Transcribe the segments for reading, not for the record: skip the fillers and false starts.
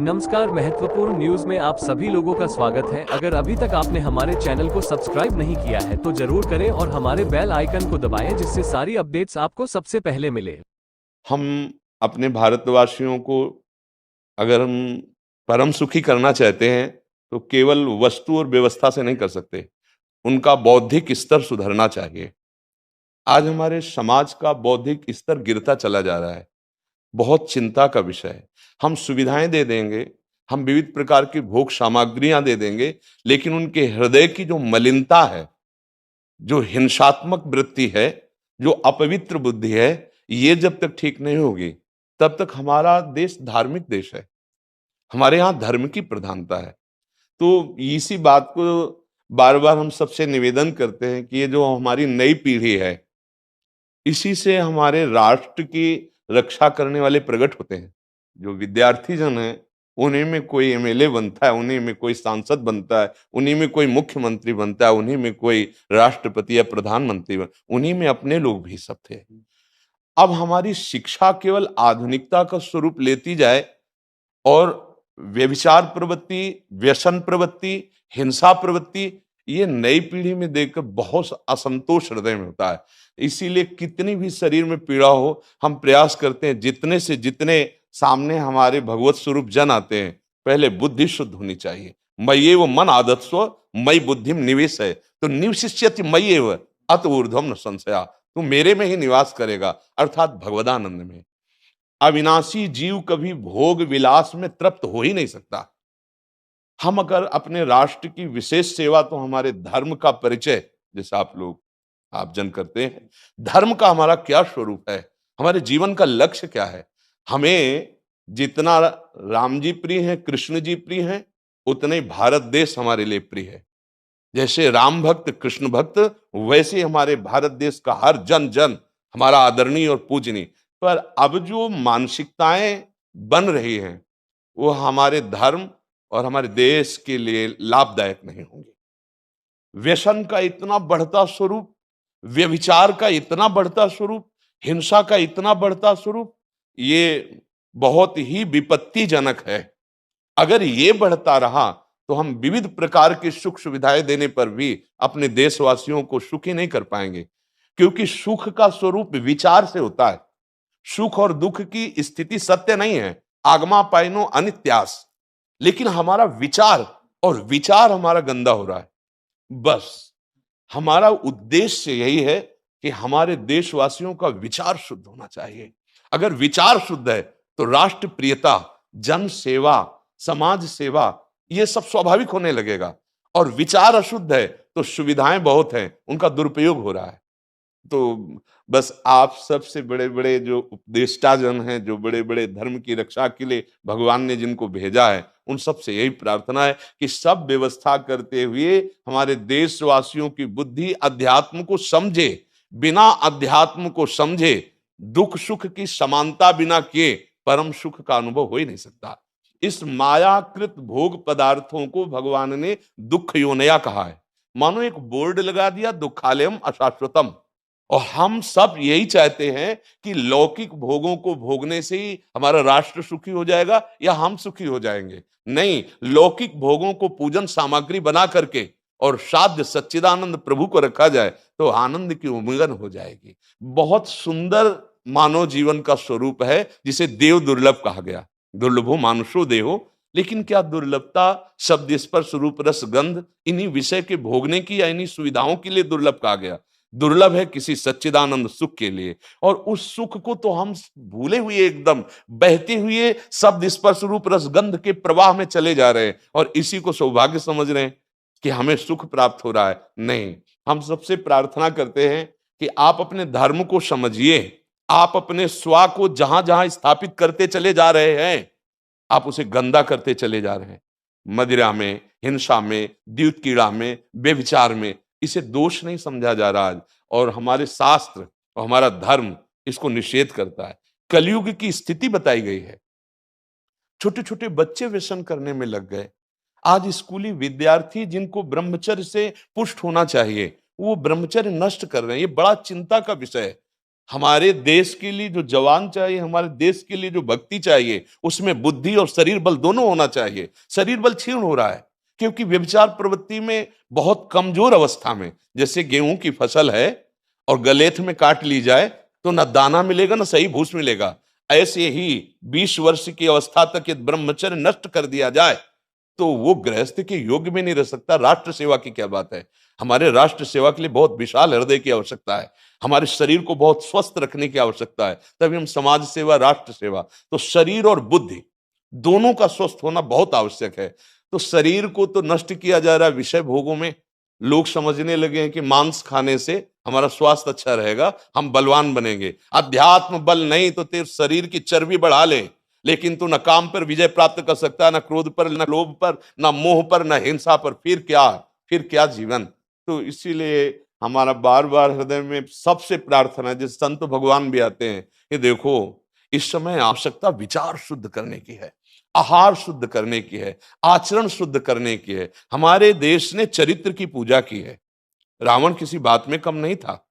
नमस्कार, महत्वपूर्ण न्यूज में आप सभी लोगों का स्वागत है। अगर अभी तक आपने हमारे चैनल को सब्सक्राइब नहीं किया है तो जरूर करें और हमारे बेल आइकन को दबाएं, जिससे सारी अपडेट्स आपको सबसे पहले मिले। हम अपने भारतवासियों को अगर हम परम सुखी करना चाहते हैं तो केवल वस्तु और व्यवस्था से नहीं कर सकते, उनका बौद्धिक स्तर सुधरना चाहिए। आज हमारे समाज का बौद्धिक स्तर गिरता चला जा रहा है, बहुत चिंता का विषय है। हम सुविधाएं दे देंगे, हम विविध प्रकार की भोग सामग्रियां दे देंगे, लेकिन उनके हृदय की जो मलिनता है, जो हिंसात्मक वृत्ति है, जो अपवित्र बुद्धि है, ये जब तक ठीक नहीं होगी तब तक हमारा देश धार्मिक देश है, हमारे यहाँ धर्म की प्रधानता है। तो इसी बात को बार बार हम सबसे निवेदन करते हैं कि ये जो हमारी नई पीढ़ी है, इसी से हमारे राष्ट्र की रक्षा करने वाले प्रकट होते हैं। जो विद्यार्थी जन है, उन्हीं में कोई एमएलए बनता है, उन्हीं में कोई सांसद बनता है, उन्हीं में कोई मुख्यमंत्री बनता है, उन्हीं में कोई राष्ट्रपति या प्रधानमंत्री उन्हीं में अपने लोग भी सब थे। अब हमारी शिक्षा केवल आधुनिकता का स्वरूप लेती जाए और व्यभिचार प्रवृत्ति, व्यसन प्रवृत्ति, हिंसा प्रवृत्ति, ये नई पीढ़ी में देखकर बहुत असंतोष हृदय में होता है। इसीलिए कितनी भी शरीर में पीड़ा हो, हम प्रयास करते हैं जितने से जितने सामने हमारे भगवत स्वरूप जन आते हैं, पहले बुद्धि शुद्ध होनी चाहिए। मय्येव मन आदत्स्व मयि बुद्धिम निवेश है, तो निवशिष्यति मय्येव अत ऊर्ध्वम न संशया, तू मेरे में ही निवास करेगा, अर्थात भगवदानंद में। अविनाशी जीव कभी भोग विलास में तृप्त हो ही नहीं सकता। हम अगर अपने राष्ट्र की विशेष सेवा, तो हमारे धर्म का परिचय, जैसे आप जन करते हैं, धर्म का हमारा क्या स्वरूप है, हमारे जीवन का लक्ष्य क्या है। हमें जितना राम जी प्रिय हैं, कृष्ण जी प्रिय हैं, उतने ही भारत देश हमारे लिए प्रिय है। जैसे राम भक्त, कृष्ण भक्त, वैसे ही हमारे भारत देश का हर जन जन हमारा आदरणीय और पूजनीय। पर अब जो मानसिकताएं बन रही हैं, वो हमारे धर्म और हमारे देश के लिए लाभदायक नहीं होंगी। व्यसन का इतना बढ़ता स्वरूप, व्यभिचार का इतना बढ़ता स्वरूप, हिंसा का इतना बढ़ता स्वरूप, ये बहुत ही विपत्तिजनक है। अगर ये बढ़ता रहा तो हम विविध प्रकार की सुख सुविधाएं देने पर भी अपने देशवासियों को सुखी नहीं कर पाएंगे, क्योंकि सुख का स्वरूप विचार से होता है। सुख और दुख की स्थिति सत्य नहीं है, आगमा पाइनो अनित्यास, लेकिन हमारा विचार, और विचार हमारा गंदा हो रहा है। बस हमारा उद्देश्य यही है कि हमारे देशवासियों का विचार शुद्ध होना चाहिए। अगर विचार शुद्ध है तो राष्ट्र प्रियता, जन सेवा, समाज सेवा, ये सब स्वाभाविक होने लगेगा। और विचार अशुद्ध है तो सुविधाएं बहुत हैं, उनका दुरुपयोग हो रहा है। तो बस आप सबसे बड़े बड़े जो उपदेष्टा जन हैं, जो बड़े बड़े धर्म की रक्षा के लिए भगवान ने जिनको भेजा है, उन सबसे यही प्रार्थना है कि सब व्यवस्था करते हुए हमारे देशवासियों की बुद्धि अध्यात्म को समझे। बिना अध्यात्म को समझे दुख सुख की समानता बिना किए परम सुख का अनुभव हो ही नहीं सकता। इस मायाकृत भोग पदार्थों को भगवान ने दुख योनया कहा है। मानो एक बोर्ड लगा दिया, दुखालयम अशाश्वतम। और हम सब यही चाहते हैं कि लौकिक भोगों को भोगने से ही हमारा राष्ट्र सुखी हो जाएगा या हम सुखी हो जाएंगे। नहीं, लौकिक भोगों को पूजन सामग्री बना करके और साध्य सच्चिदानंद प्रभु को रखा जाए तो आनंद की उमंगन हो जाएगी। बहुत सुंदर मानव जीवन का स्वरूप है, जिसे देव दुर्लभ कहा गया। दुर्लभो मानुषो देहो, लेकिन क्या दुर्लभता शब्द स्पर्श रूप रस गंध इन्हीं विषय के भोगने की या इन्हीं सुविधाओं के लिए दुर्लभ कहा गया? दुर्लभ है किसी सच्चिदानंद सुख के लिए। और उस सुख को तो हम भूले हुए, एकदम बहते हुए शब्द स्पर्श रूप रसगंध के प्रवाह में चले जा रहे हैं और इसी को सौभाग्य समझ रहे हैं कि हमें सुख प्राप्त हो रहा है। नहीं, हम सबसे प्रार्थना करते हैं कि आप अपने धर्म को समझिए। आप अपने स्व को जहां जहां स्थापित करते चले जा रहे हैं, आप उसे गंदा करते चले जा रहे हैं। मदिरा में, हिंसा में, द्यूत कीड़ा में, व्यभिचार में, इसे दोष नहीं समझा जा रहा आज। और हमारे शास्त्र और हमारा धर्म इसको निषेध करता है। कलयुग की स्थिति बताई गई है। छोटे छोटे बच्चे व्यसन करने में लग गए। आज स्कूली विद्यार्थी जिनको ब्रह्मचर्य से पुष्ट होना चाहिए, वो ब्रह्मचर्य नष्ट कर रहे हैं। ये बड़ा चिंता का विषय है। हमारे देश के लिए जो जवान चाहिए, हमारे देश के लिए जो भक्ति चाहिए, उसमें बुद्धि और शरीर बल दोनों होना चाहिए। शरीर बल क्षीण हो रहा है क्योंकि व्यभिचार प्रवृत्ति में बहुत कमजोर अवस्था में, जैसे गेहूं की फसल है और गलेथ में काट ली जाए तो न दाना मिलेगा न सही भूस मिलेगा, ऐसे ही 20 वर्ष की अवस्था तक यदि ब्रह्मचर्य नष्ट कर दिया जाए तो वो गृहस्थ के योग्य में नहीं रह सकता। राष्ट्र सेवा की क्या बात है। हमारे राष्ट्र सेवा के लिए बहुत विशाल हृदय की आवश्यकता है, हमारे शरीर को बहुत स्वस्थ रखने की आवश्यकता है, तभी हम समाज सेवा, राष्ट्र सेवा। तो शरीर और बुद्धि दोनों का स्वस्थ होना बहुत आवश्यक है। तो शरीर को तो नष्ट किया जा रहा है विषय भोगों में। लोग समझने लगे हैं कि मांस खाने से हमारा स्वास्थ्य अच्छा रहेगा, हम बलवान बनेंगे। अध्यात्म बल नहीं तो तेरे शरीर की चर्बी बढ़ा ले, लेकिन तू न काम पर विजय प्राप्त कर सकता, न क्रोध पर, न लोभ पर, न मोह पर, न हिंसा पर। फिर क्या जीवन। तो इसीलिए हमारा बार बार हृदय में सबसे प्रार्थना है, जिस संत भगवान भी आते हैं, ये देखो इस समय आवश्यकता विचार शुद्ध करने की है, आहार शुद्ध करने की है, आचरण शुद्ध करने की है। हमारे देश ने चरित्र की पूजा की है। रावण किसी बात में कम नहीं था।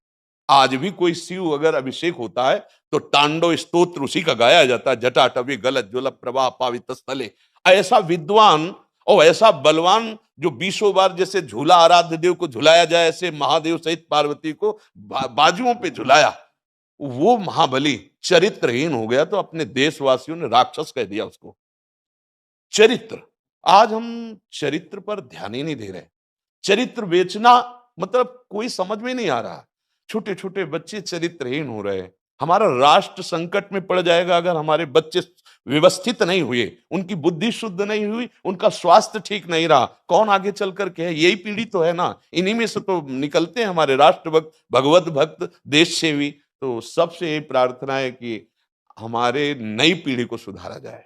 आज भी कोई शिव अगर अभिषेक होता है तो तांडव स्तोत्र उसी का गाया जाता है, जटाटवी गलत ज्वल प्रवाह पावित स्थले। ऐसा विद्वान और ऐसा बलवान जो 20 बार जैसे झूला आराध्य देव को झुलाया जाए, ऐसे महादेव सहित पार्वती को बाजुओं पे झुलाया, वो महाबली चरित्रहीन हो गया तो अपने देशवासियों ने राक्षस कह दिया उसको। चरित्र, आज हम चरित्र पर ध्यान ही नहीं दे रहे। चरित्र बेचना मतलब कोई समझ में नहीं आ रहा। छोटे छोटे बच्चे चरित्रहीन हो रहे हैं। हमारा राष्ट्र संकट में पड़ जाएगा अगर हमारे बच्चे व्यवस्थित नहीं हुए, उनकी बुद्धि शुद्ध नहीं हुई, उनका स्वास्थ्य ठीक नहीं रहा। कौन आगे चल कर के है? यही पीढ़ी तो है ना, इन्हीं में से तो निकलते हैं हमारे राष्ट्र भक्त, भगवत भक्त, देश सेवी। तो सबसे यही प्रार्थना है कि हमारे नई पीढ़ी को सुधारा जाए।